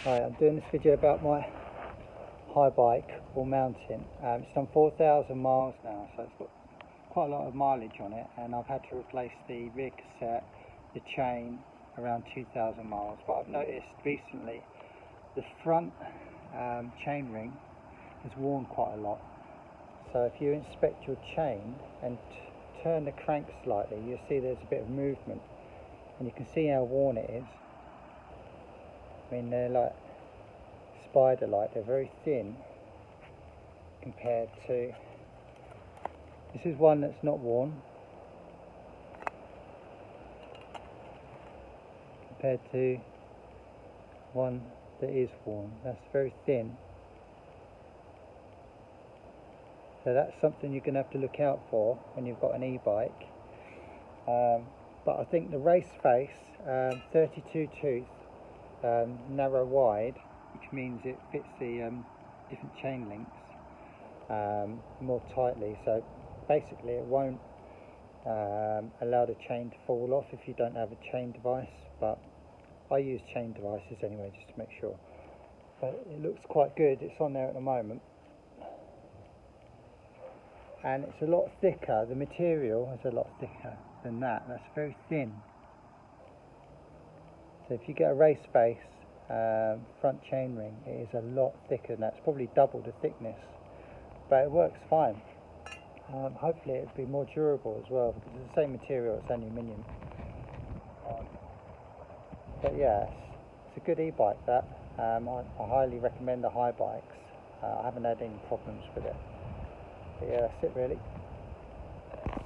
Hi, I'm doing this video about my haibike all-mountain. It's done 4,000 miles now, so it's got quite a lot of mileage on it, and I've had to replace the rear cassette, the chain, around 2,000 miles. But I've noticed recently the front chain ring has worn quite a lot. So if you inspect your chain and turn the crank slightly, you'll see there's a bit of movement, and you can see how worn it is. I mean, they're like spider-like, they're very thin compared to, this is one that's not worn compared to one that is worn. That's very thin. So that's something you're going to have to look out for when you've got an e-bike. But I think the race face, 32 tooth, narrow wide, which means it fits the different chain links more tightly, so basically it won't allow the chain to fall off if you don't have a chain device, but I use chain devices anyway just to make sure. But it looks quite good, it's on there at the moment, and it's a lot thicker. The material is a lot thicker than that. That's very thin. So if you get a race face front chain ring, it is a lot thicker than that. It's probably double the thickness, but it works fine. Hopefully it'll be more durable as well, because it's the same material, it's aluminium. But yeah, it's a good e-bike that. I highly recommend the haibikes. I haven't had any problems with it. But yeah, that's it really.